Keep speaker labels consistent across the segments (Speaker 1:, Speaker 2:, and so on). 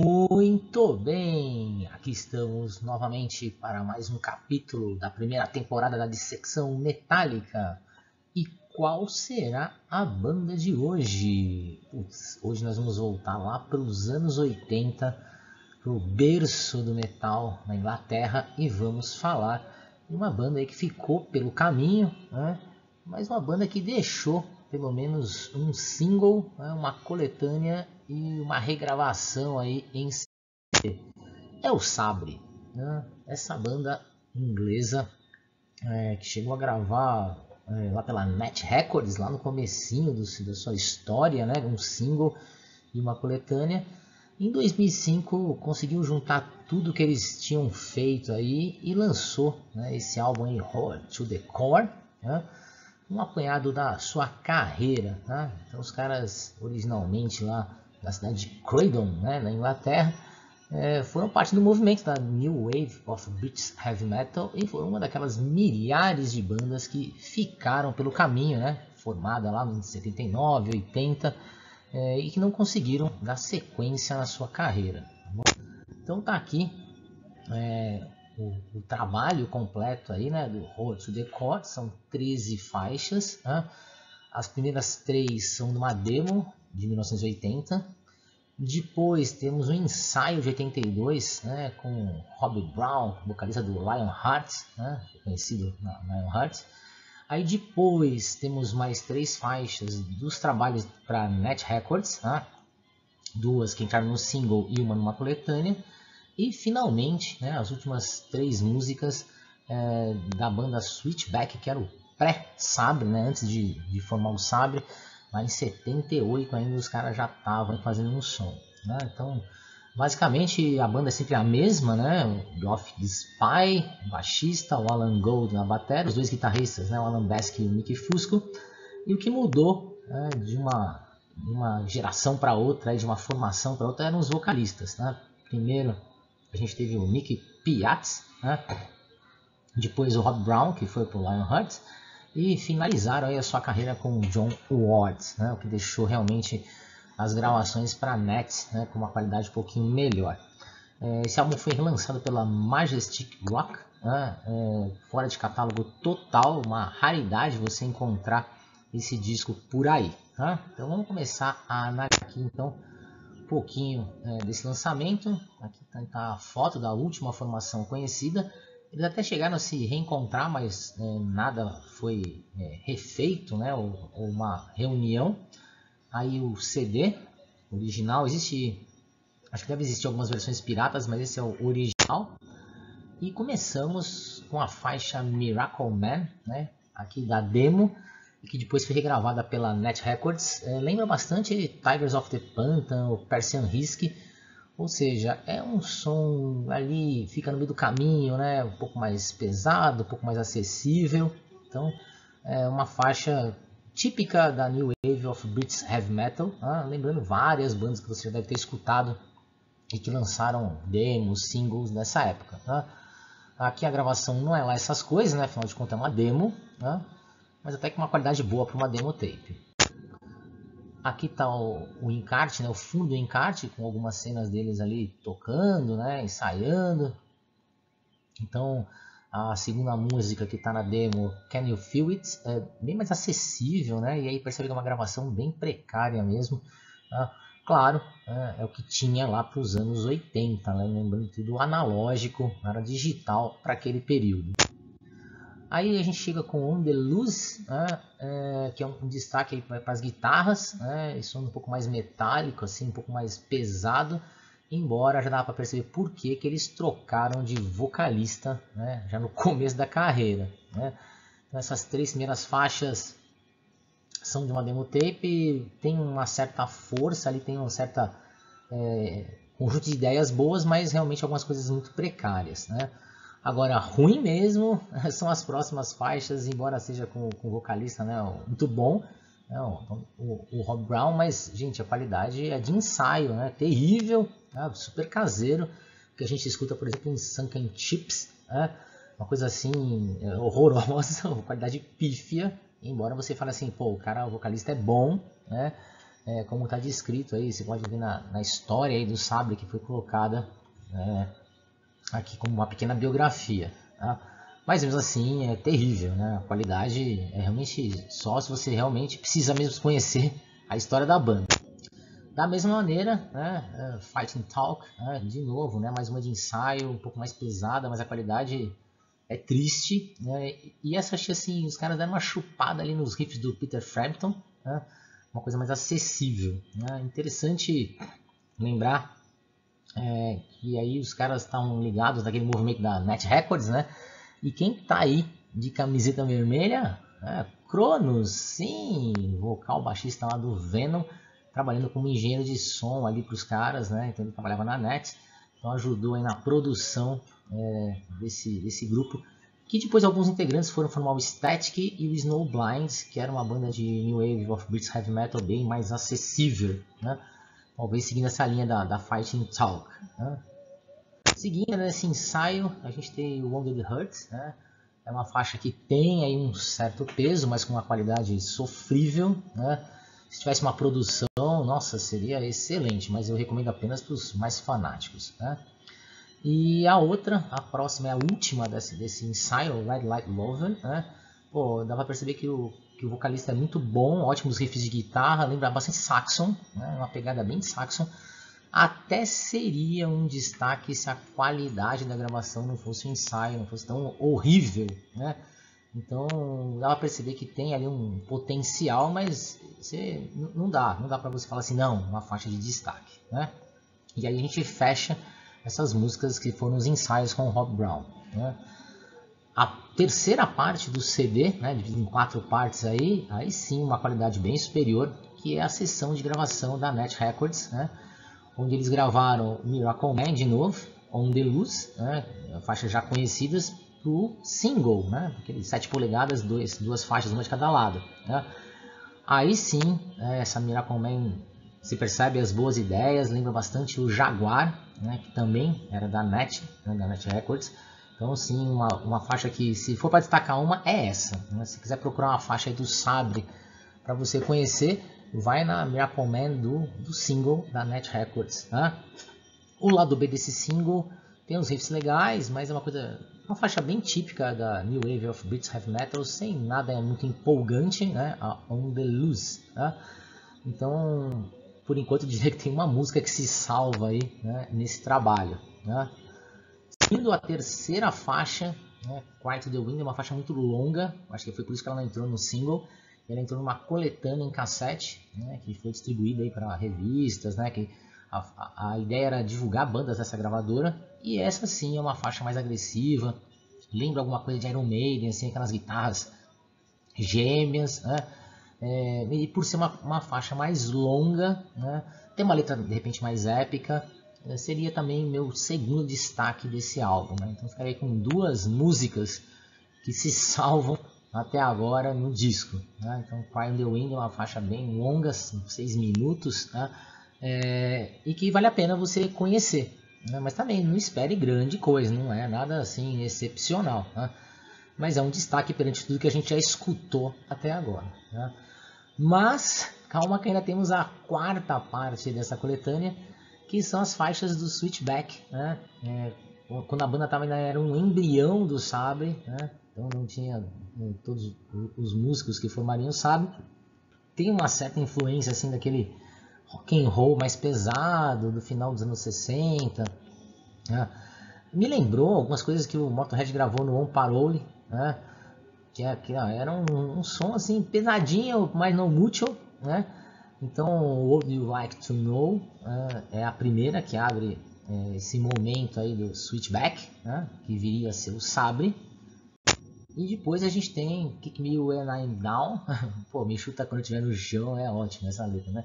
Speaker 1: Muito bem, aqui estamos novamente para mais um capítulo da primeira temporada da Dissecção Metálica. E qual será a banda de hoje? Hoje nós vamos voltar lá para os anos 80, para o berço do metal na Inglaterra, e vamos falar de uma banda aí que ficou pelo caminho, né? Mas uma banda que deixou pelo menos um single, né? Uma coletânea e uma regravação aí em CD. É o Sabre, né? Essa banda inglesa que chegou a gravar lá pela Net Records, lá no comecinho da sua história, né? Um single e uma coletânea. Em 2005 conseguiu juntar tudo que eles tinham feito aí e lançou, né, esse álbum aí, Hard to the Core, né? Um apanhado da sua carreira, tá? Então os caras originalmente lá da cidade de Croydon, né, na Inglaterra, foram parte do movimento da New Wave of British Heavy Metal e foram uma daquelas milhares de bandas que ficaram pelo caminho, né, formada lá em 79, 80, e que não conseguiram dar sequência na sua carreira. Então tá aqui o trabalho completo aí, né, do Road to the Core. São 13 faixas, né? As primeiras 3 são de uma demo de 1980. Depois temos um ensaio de 82, né, com Robbie Brown, vocalista do Lionheart, né, conhecido na Lionheart. Aí depois temos mais 3 faixas dos trabalhos para Net Records, né? 2 que entraram no single e uma numa coletânea. E finalmente, né, as últimas 3 músicas da banda Switchback, que era o pré-Sabre, né, antes de formar o Sabre. Lá em 78 ainda os caras já estavam fazendo um som, né? Então, basicamente a banda é sempre a mesma, né? O Geoff Spy, baixista, o Alan Gold na bateria, os 2 guitarristas, né? O Alan Bask e o Nick Fusco. E o que mudou, né, de uma geração para outra, de uma formação para outra, eram os vocalistas, né? Primeiro a gente teve o Nick Piatz, né? Depois o Rob Brown, que foi para o Lionheart, e finalizaram aí a sua carreira com o John Ward, né? O que deixou realmente as gravações para a Net, né, com uma qualidade um pouquinho melhor. Esse álbum foi relançado pela Majestic Rock, né, fora de catálogo total, uma raridade você encontrar esse disco por aí, tá? Então vamos começar a analisar aqui então um pouquinho desse lançamento. Aqui está a foto da última formação conhecida. Eles até chegaram a se reencontrar, mas nada foi refeito, né, ou uma reunião. Aí o CD original, acho que deve existir algumas versões piratas, mas esse é o original. E começamos com a faixa Miracle Man, né, aqui da demo, que depois foi regravada pela Net Records. Lembra bastante Tigers of the Pantan ou Persian Risk, ou seja, é um som ali, fica no meio do caminho, né, um pouco mais pesado, um pouco mais acessível. Então é uma faixa típica da New Wave of British Heavy Metal, lembrando várias bandas que você já deve ter escutado e que lançaram demos, singles nessa época. Aqui a gravação não é lá essas coisas, né, afinal de contas é uma demo, mas até que uma qualidade boa para uma demo tape. Aqui está o encarte, né, o fundo do encarte, com algumas cenas deles ali tocando, né, ensaiando. Então a segunda música que está na demo, Can You Feel It, é bem mais acessível, né? E aí percebe que é uma gravação bem precária mesmo. Claro, é o que tinha lá para os anos 80, né? Lembrando tudo analógico, não era digital para aquele período. Aí a gente chega com On The Loose, né? Que é um destaque para as guitarras, né? E som um pouco mais metálico, assim, um pouco mais pesado. Embora já dá para perceber por que eles trocaram de vocalista, né, já no começo da carreira, né? Então essas 3 primeiras faixas são de uma demo tape, tem uma certa força ali, tem um certo conjunto de ideias boas, mas realmente algumas coisas muito precárias, né? Agora, ruim mesmo são as próximas faixas, embora seja com vocalista, né, muito bom, o Rob Brown, mas, gente, a qualidade é de ensaio, né? Terrível, super caseiro, que a gente escuta, por exemplo, em Sunken Chips, né? Uma coisa assim, horrorosa, uma qualidade pífia, embora você fale assim, pô, o vocalista é bom, né? como está descrito aí, você pode ver na história aí do sabre que foi colocada aqui como uma pequena biografia, tá? Mas mesmo assim é terrível, né? A qualidade é realmente só se você realmente precisa mesmo conhecer a história da banda. Da mesma maneira, né, Fighting Talk, né, de novo, né, mais uma de ensaio, um pouco mais pesada, mas a qualidade é triste, né? E essa achei assim, os caras deram uma chupada ali nos riffs do Peter Frampton, né? Uma coisa mais acessível, né? Interessante lembrar que aí os caras estavam ligados naquele movimento da Net Records, né? E quem tá aí de camiseta vermelha? Cronos, sim, vocal baixista lá do Venom, trabalhando como engenheiro de som ali para os caras, né? Então ele trabalhava na Net, então ajudou aí na produção desse grupo, que depois alguns integrantes foram formar o Static e o Snowblind, que era uma banda de New Wave of British Heavy Metal bem mais acessível, né? Talvez seguindo essa linha da Fighting Talk, né? Seguindo nesse ensaio, a gente tem o Wounded Heart, né? É uma faixa que tem aí um certo peso, mas com uma qualidade sofrível, né? Se tivesse uma produção, nossa, seria excelente, mas eu recomendo apenas para os mais fanáticos, né? E a outra, a próxima, é a última desse ensaio, Red Light Lover, né? Pô, dá pra perceber que o vocalista é muito bom, ótimos riffs de guitarra, lembra bastante Saxon, né? Uma pegada bem Saxon. Até seria um destaque se a qualidade da gravação não fosse um ensaio, não fosse tão horrível, né? Então dá pra perceber que tem ali um potencial, mas não dá para você falar assim, não, uma faixa de destaque, né? E aí a gente fecha essas músicas que foram os ensaios com o Rob Brown, né? A terceira parte do CD, né, dividido em 4 partes aí sim uma qualidade bem superior, que é a sessão de gravação da Net Records, né, onde eles gravaram Miracle Man de novo, On The Loose, né, faixas já conhecidas, pro single, né, aqueles 7 polegadas, duas faixas, uma de cada lado, né. Aí sim, essa Miracle Man se percebe as boas ideias, lembra bastante o Jaguar, né, que também era da Net, né, da Net Records. Então sim, uma faixa que, se for para destacar uma, é essa, né? Se quiser procurar uma faixa aí do Sabre para você conhecer, vai na Miracle Man do single da Net Records, né? O lado B desse single tem uns riffs legais, mas é uma faixa bem típica da New Wave of British Heavy Metal, sem nada muito empolgante, né? A On The Loose, né? Então, por enquanto, eu diria que tem uma música que se salva aí, né, nesse trabalho, né? Seguindo a terceira faixa, né, Cry to the Wind, é uma faixa muito longa, acho que foi por isso que ela não entrou no single. Ela entrou numa coletânea em cassete, né, que foi distribuída para revistas, né, que a ideia era divulgar bandas dessa gravadora, e essa sim é uma faixa mais agressiva, lembra alguma coisa de Iron Maiden, assim, aquelas guitarras gêmeas, né? E por ser uma faixa mais longa, né, tem uma letra de repente mais épica, seria também meu segundo destaque desse álbum, né? Então ficarei com 2 músicas que se salvam até agora no disco, né? Então Cry on the Wind é uma faixa bem longa, 6 minutos, né? E que vale a pena você conhecer, né? Mas também não espere grande coisa, não é nada assim excepcional, né? Mas é um destaque perante tudo que a gente já escutou até agora, né? Mas calma que ainda temos a quarta parte dessa coletânea, que são as faixas do Switchback, né? Quando a banda ainda era um embrião do Sabre, né? Então não tinha todos os músicos que formariam o Sabre. Tem uma certa influência assim daquele rock and roll mais pesado do final dos anos 60, né? Me lembrou algumas coisas que o Motorhead gravou no On Parole, né? Que era um som assim pesadinho, mas não muito, né? Então, Would You Like to Know é a primeira que abre esse momento aí do Switchback, né? Que viria a ser o Sabre. E depois a gente tem Kick Me When I'm Down. Pô, me chuta quando eu estiver no chão, é ótimo essa letra, né?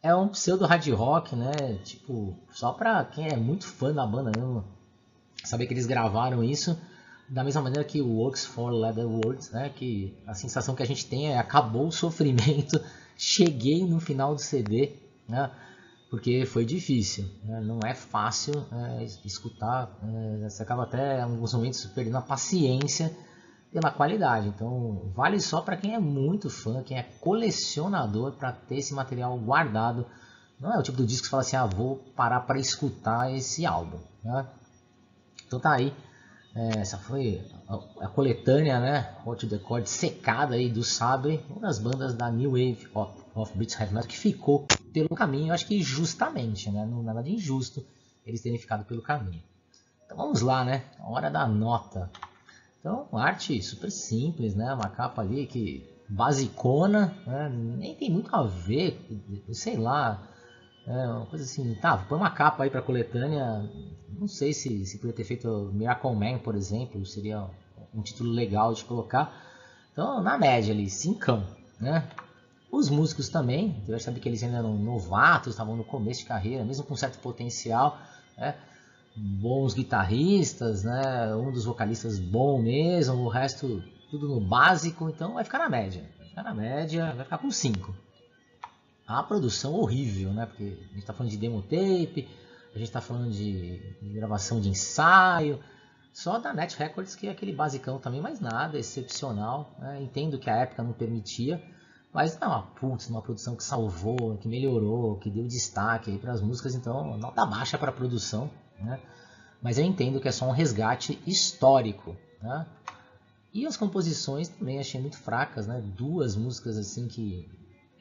Speaker 1: É um pseudo hard rock, né? Tipo, só pra quem é muito fã da banda mesmo saber que eles gravaram isso. Da mesma maneira que o Works for Leather Words, né? Que a sensação que a gente tem é acabou o sofrimento, cheguei no final do CD, né? Porque foi difícil, né? Não é fácil escutar, você acaba até em alguns momentos perdendo a paciência pela qualidade. Então vale só para quem é muito fã, quem é colecionador, para ter esse material guardado. Não é o tipo do disco que você fala assim, ah, vou parar para escutar esse álbum, né? Então tá aí, essa foi a coletânea, né, Hot to the Core secada aí do Sabre, uma das bandas da New Wave of British Heavy Metal que ficou pelo caminho, eu acho que justamente, né, não é nada de injusto eles terem ficado pelo caminho. Então vamos lá, né, a hora da nota. Então, arte super simples, né, uma capa ali que basicona, né, nem tem muito a ver, sei lá, uma coisa assim, tá, põe uma capa aí pra coletânea, não sei se podia ter feito Miracle Man, por exemplo, seria um título legal de colocar. Então, na média ali, 5, né? Os músicos também, eu já sabia que eles ainda eram novatos, estavam no começo de carreira, mesmo com certo potencial, né? Bons guitarristas, né? Um dos vocalistas bom mesmo, o resto tudo no básico, então vai ficar na média. Vai ficar com 5. A produção horrível, né? Porque a gente está falando de demo tape, a gente está falando de gravação de ensaio, só da Net Records que é aquele basicão também, mais nada excepcional, né? Entendo que a época não permitia, mas não, uma produção que salvou, que melhorou, que deu destaque para as músicas, então nota baixa para a produção, né? Mas eu entendo que é só um resgate histórico, né? E as composições também achei muito fracas, né? 2 músicas assim que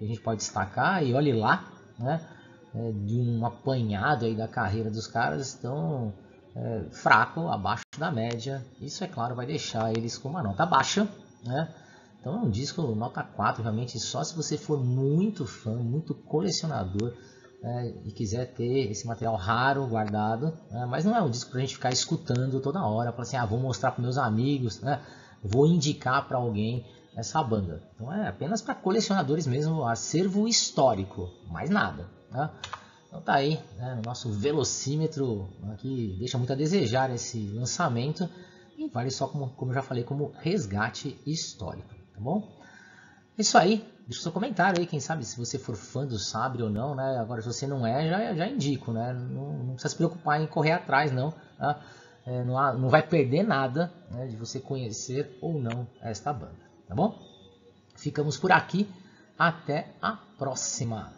Speaker 1: a gente pode destacar, e olhe lá, né? De um apanhado aí da carreira dos caras, estão fraco, abaixo da média. Isso, é claro, vai deixar eles com uma nota baixa, né? Então é um disco nota 4, realmente, só se você for muito fã, muito colecionador, e quiser ter esse material raro guardado, né? Mas não é um disco pra gente ficar escutando toda hora, para assim, ah, vou mostrar para meus amigos, né? Vou indicar para alguém essa banda. Então é apenas para colecionadores mesmo, acervo histórico, mais nada, né? Então tá aí, né, o nosso velocímetro aqui deixa muito a desejar esse lançamento e vale só, como eu já falei, como resgate histórico, tá bom? É isso aí, deixa o seu comentário aí, quem sabe se você for fã do Sabre ou não, né? Agora se você não é, já indico, né? Não precisa se preocupar em correr atrás não, tá? Não vai perder nada, né, de você conhecer ou não esta banda, tá bom? Ficamos por aqui, até a próxima!